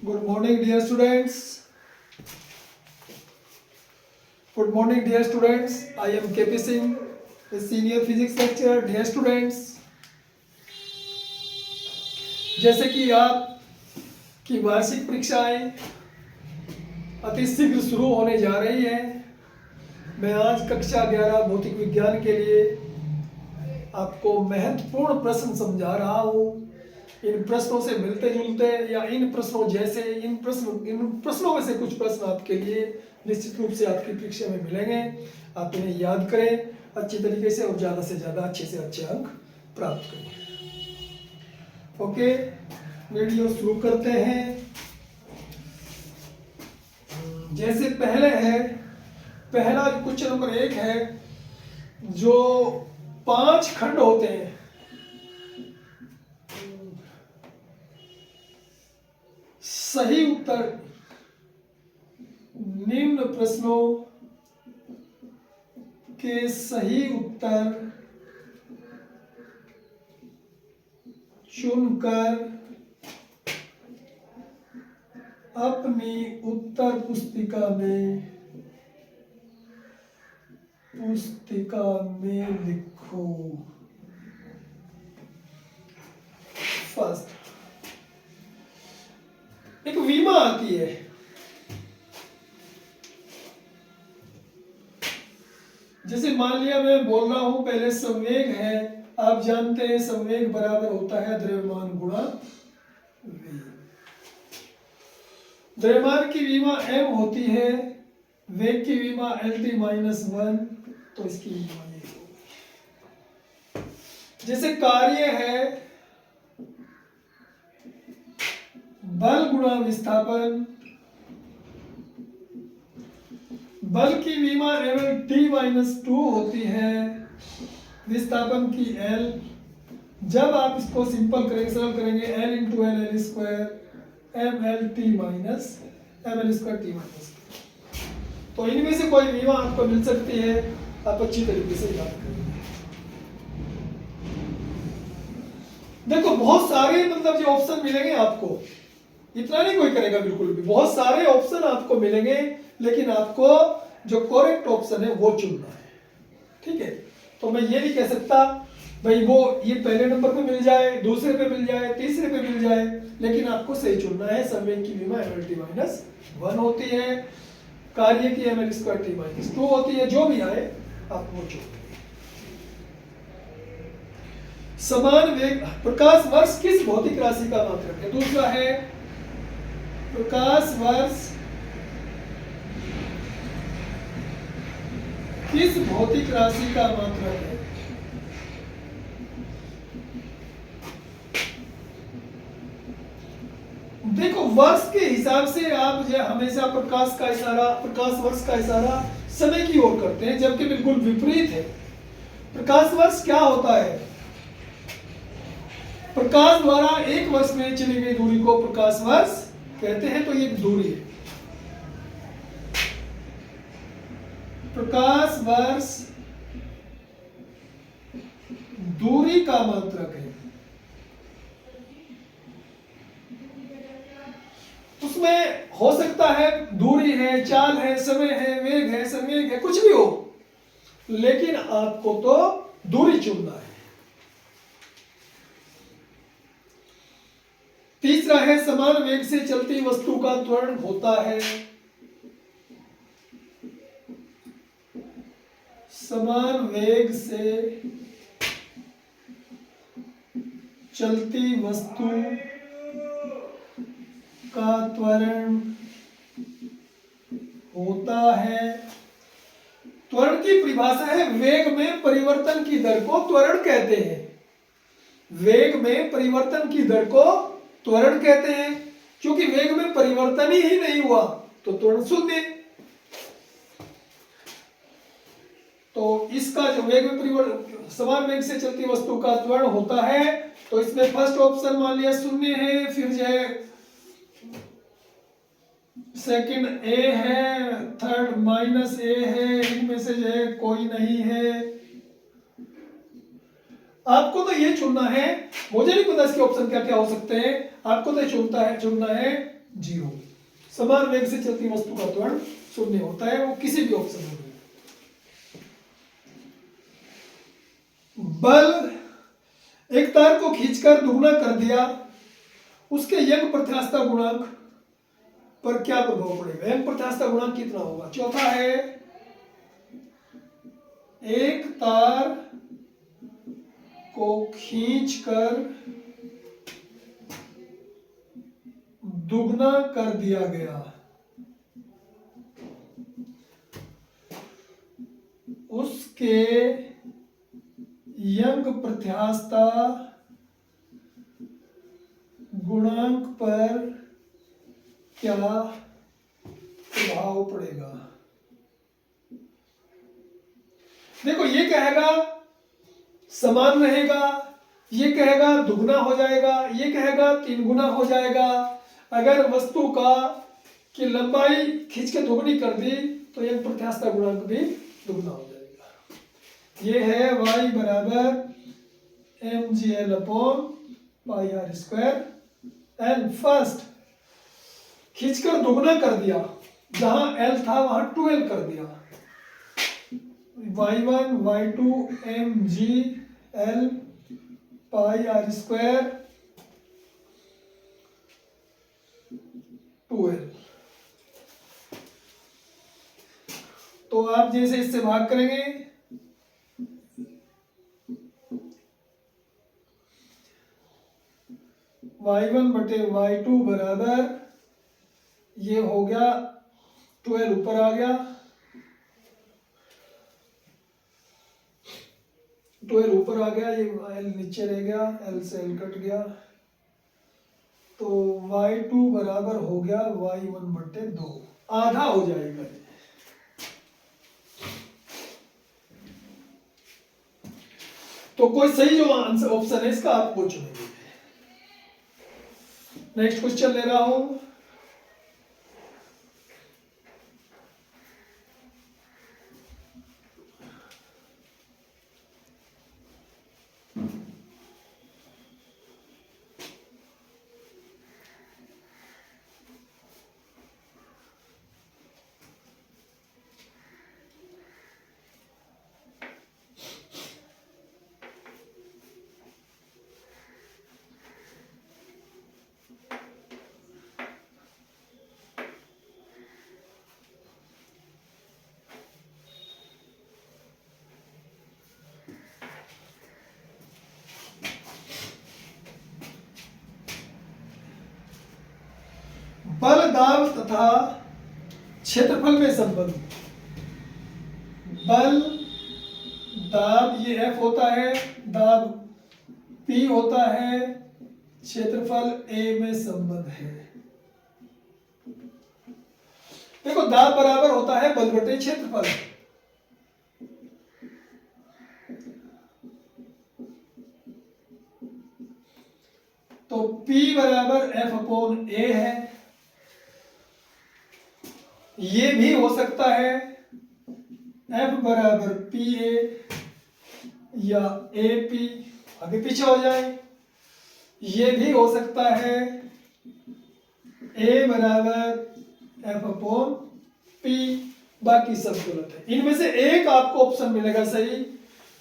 Good morning, dear students. Good morning, dear students. I am KP Singh, a senior physics lecturer. Dear students, जैसे कि आप की वार्षिक परीक्षाएं अति शीघ्र शुरू होने जा रही हैं, मैं आज कक्षा 11 भौतिक विज्ञान के लिए आपको महत्वपूर्ण प्रश्न समझा रहा हूँ। इन प्रश्नों से मिलते जुलते या इन प्रश्नों जैसे इन प्रश्नों में से कुछ प्रश्न आपके लिए निश्चित रूप से आपकी परीक्षा में मिलेंगे। आप इन्हें याद करें अच्छी तरीके से और ज़्यादा से ज़्यादा अच्छे से अच्छे अंक प्राप्त करें। ओके, वीडियो शुरू करते हैं। जैसे पहला क्वेश्चन नंबर 1 है, जो 5 खंड होते हैं, सही उत्तर निम्न प्रश्नों के सही उत्तर चुनकर अपनी उत्तर पुस्तिका में लिखो। फर्स्ट, एक विमा आती है, जैसे मान लिया मैं बोल रहा हूं पहले संवेग है। आप जानते हैं संवेग बराबर होता है द्रव्यमान गुणा वेग। द्रव्यमान की विमा m होती है, वेग की विमा LT-1, तो इसकी विमा ये होगी। जैसे कार्य है बल गुणा विस्थापन, बल की विमा MLT-2 होती है, विस्थापन की L। जब आप इसको सिंपल करेंगे, सरल करेंगे, L into L L square ML2T minus. तो इनमें से कोई विमा आपको मिल सकती है, आप अच्छी तरीके से याद करेंगे। देखो बहुत सारे जो ऑप्शन मिलेंगे आपको, इतना नहीं कोई करेगा बिल्कुल भी, बहुत सारे ऑप्शन आपको मिलेंगे, लेकिन आपको जो करेक्ट ऑप्शन है वो चुनना है। ठीक है, तो मैं ये नहीं कह सकता भाई वो ये पहले नंबर पे मिल जाए, दूसरे पे मिल जाए, तीसरे पे मिल जाए, लेकिन आपको सही चुनना है। संवेग की विमा MLT-1 होती है, कार्य की ML2T-2 होती है, जो भी आए आप वो चुनें। समान वेग, प्रकाश वर्ष किस भौतिक राशि का मात्रक है? दूसरा है प्रकाश वर्ष किस भौतिक राशि का मात्रक है? देखो वर्ष के हिसाब से आप जो हमेशा प्रकाश वर्ष का इशारा समय की ओर करते हैं, जबकि बिल्कुल विपरीत है। प्रकाश वर्ष क्या होता है? प्रकाश द्वारा एक वर्ष में चली गई दूरी को प्रकाश वर्ष कहते हैं, तो ये दूरी है। प्रकाश वर्ष दूरी का मात्रक है। उसमें हो सकता है दूरी है, चाल है, समय है, वेग है, संवेग है, कुछ भी हो, लेकिन आपको तो दूरी चुनना है। तीसरा है समान वेग से चलती वस्तु का त्वरण होता है। समान वेग से चलती वस्तु का त्वरण होता है। त्वरण की परिभाषा है वेग में परिवर्तन की दर को त्वरण कहते हैं। वेग में परिवर्तन की दर को त्वरण कहते हैं, क्योंकि वेग में परिवर्तन ही नहीं हुआ तो त्वरण शून्य। तो इसका जो वेग में परिवर्तन, समान वेग से चलती वस्तु का त्वरण होता है, तो इसमें फर्स्ट ऑप्शन मान लिया शून्य है, फिर जो है सेकंड ए है, थर्ड -a है, इनमें से जो है कोई नहीं है। आपको तो ये चुनना है, मुझे नहीं पता इसके ऑप्शन क्या क्या हो सकते हैं, आपको तो चुनना है 0। समान वेग से चलती वस्तु का त्वरण 0 होता है, वो किसी भी ऑप्शन में हो। बल एक तार को खींचकर दुगना कर दिया, उसके यंग प्रत्यास्थता गुणांक पर क्या प्रभाव पड़ेगा? यंग प्रत्यास्थता गुणांक कितना होगा? चौथा है, एक तार को खींचकर दुगना कर दिया गया, उसके यंग प्रत्यास्थता गुणांक पर क्या प्रभाव पड़ेगा? देखो, ये कहेगा समान रहेगा, ये कहेगा दुगना हो जाएगा, ये कहेगा 3 गुना हो जाएगा। अगर वस्तु का की लंबाई खींच के दोगुनी कर दी तो यंग प्रत्यास्थता गुणांक भी दुगना हो जाएगा। ये है y बराबर mgl upon pi R square. And first खींचकर दोगुना कर दिया, जहां l था वहां 2l कर दिया। y1 y2 mgl पाई आर स्क्वायर 2l। तो आप जैसे इससे भाग करेंगे, y1 बटे y2 बराबर, ये हो गया 12 ऊपर आ गया, 12 ऊपर आ गया, ये l नीचे रह गया, l से l कट गया, तो y2 बराबर हो गया y1 बटे 2, आधा हो जाएगा। तो कोई सही जो आंसर ऑप्शन है इसका आप वो चुनेंगे। नेक्स्ट क्वेश्चन ले रहा हूं। बल, दाब तथा क्षेत्रफल में संबंध। बल, दाब ये F होता है, दाब P होता है, क्षेत्रफल A में संबंध है। देखो, दाब बराबर होता है बल बटे क्षेत्रफल। तो P बराबर F अपॉन A है। ये भी हो सकता है F बराबर PA या AP, आगे पीछे हो जाए। ये भी हो सकता है A बराबर F अपॉन P, बाकी सब गलत है। इनमें से एक आपको ऑप्शन मिलेगा सही,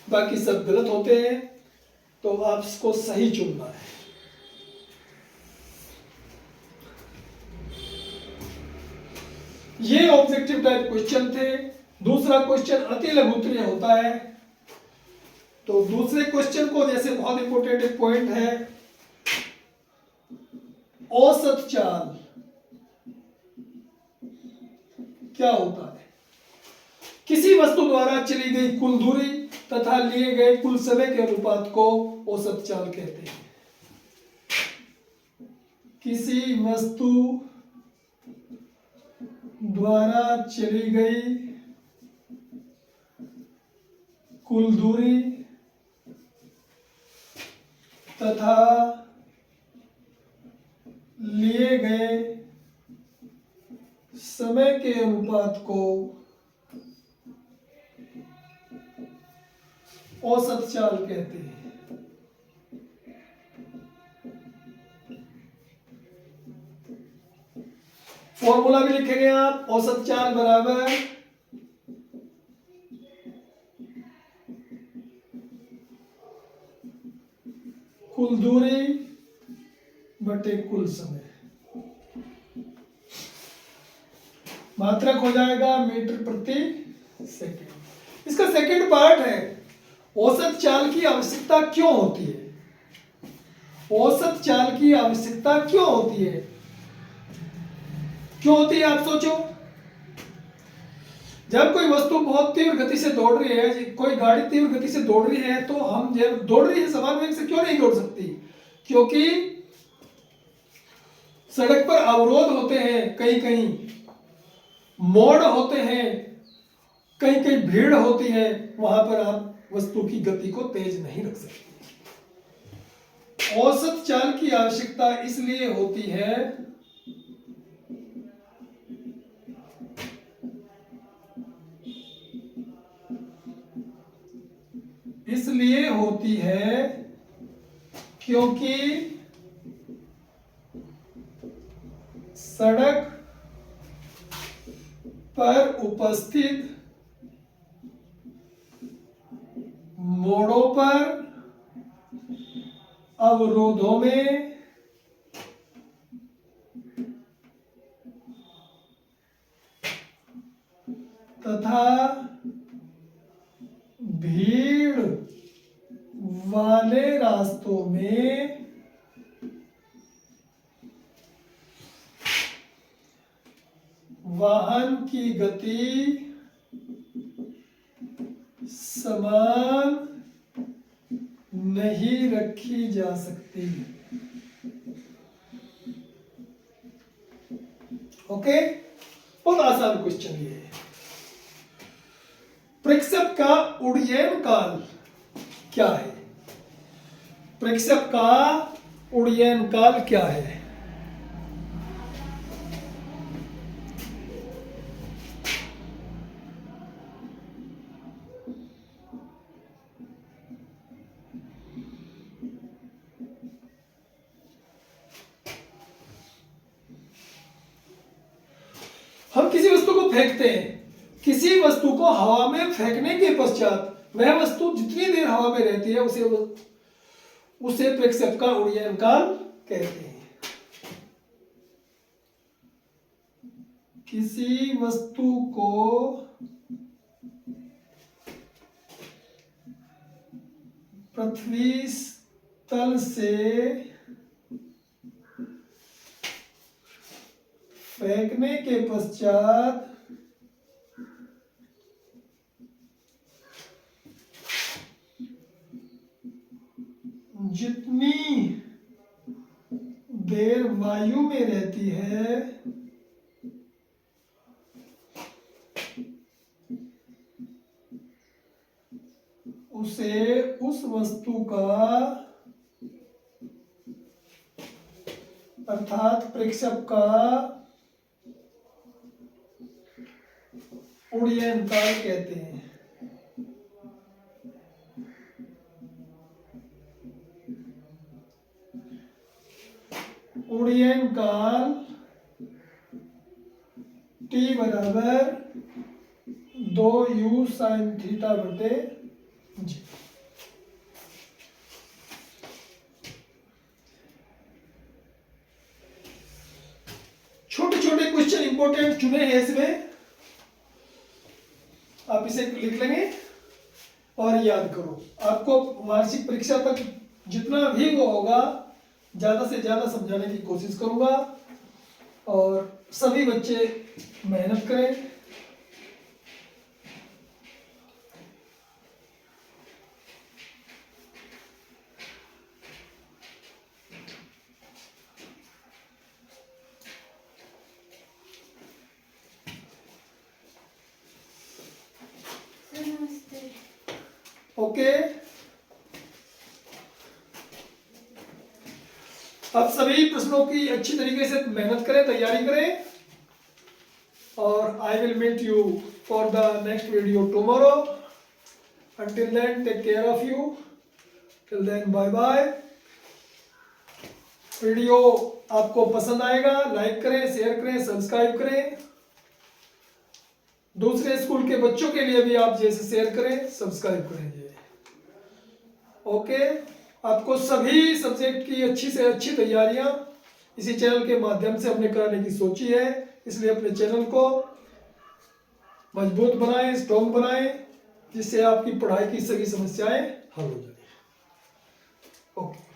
बाकी सब गलत होते हैं, तो आपको सही चुनना है। ये ऑब्जेक्टिव टाइप क्वेश्चन थे। दूसरा क्वेश्चन अति लघुत्तरीय होता है। तो दूसरे क्वेश्चन को जैसे बहुत इंपॉर्टेंट एक पॉइंट है, औसत चाल क्या होता है? किसी वस्तु द्वारा चली गई कुल दूरी तथा लिए गए कुल समय के अनुपात को औसत चाल कहते हैं। किसी वस्तु द्वारा चली गई कुल दूरी तथा लिए गए समय के अनुपात को औसत चाल कहते हैं। फॉर्मूला भी लिखेंगे आप, औसत चाल बराबर कुल दूरी बटे कुल समय, मात्रक हो जाएगा मीटर प्रति सेकंड। इसका सेकंड पार्ट है औसत चाल की आवश्यकता क्यों होती है। औसत चाल की आवश्यकता क्यों होती है, क्यों होती है आप सोचो। जब कोई वस्तु बहुत तीव्र गति से दौड़ रही है, कोई गाड़ी तीव्र गति से दौड़ रही है, तो हम जब दौड़ रही है समान वेग से क्यों नहीं दौड़ सकती, क्योंकि सड़क पर अवरोध होते हैं, कहीं कहीं मोड़ होते हैं, कहीं कहीं भीड़ होती है, वहां पर आप वस्तु की गति को तेज नहीं रख सकते। औसत चाल की आवश्यकता इसलिए होती है क्योंकि सड़क पर उपस्थित मोड़ों पर अवरोधों में तथा भीड़ वाले रास्तों में वाहन की गति समान नहीं रखी जा सकती। ओके, बहुत आसान क्वेश्चन ये है। प्रक्षेप का उड्डयन काल क्या है, प्रक्षेप का उड्डयन काल क्या है। हम किसी वस्तु को फेंकते हैं, किसी वस्तु को हवा में फेंकने के पश्चात वह वस्तु जितनी देर हवा में रहती है उसे प्रक्षेप का उड्डयन काल कहते हैं। किसी वस्तु को पृथ्वी तल से फेंकने के पश्चात जितनी देर वायु में रहती है उसे उस वस्तु का अर्थात प्रक्षेप का उड्डयन काल कहते हैं। उड्डयन काल T बराबर 2u sin थीटा बटे जी। छोटे छोटे क्वेश्चन इंपॉर्टेंट चुने हैं इसमें, आप इसे लिख लेंगे और याद करो। आपको वार्षिक परीक्षा तक जितना भी वो होगा ज्यादा से ज्यादा समझाने की कोशिश करूंगा और सभी बच्चे मेहनत करें। ओके, आप सभी प्रश्नों की अच्छी तरीके से मेहनत करें, तैयारी करें और I will meet you for the next video tomorrow. Until then, take care of you. Till then, bye bye. Video आपको पसंद आएगा, लाइक करें, शेयर करें, सब्सक्राइब करें। दूसरे स्कूल के बच्चों के लिए भी आप जैसे शेयर करें, सब्सक्राइब करें जी। ओके, आपको सभी सब्जेक्ट की अच्छी से अच्छी तैयारियां इसी चैनल के माध्यम से हमने कराने की सोची है, इसलिए अपने चैनल को मजबूत बनाएं, स्ट्रॉन्ग बनाएं, जिससे आपकी पढ़ाई की सभी समस्याएं हल हो जाए। ओके।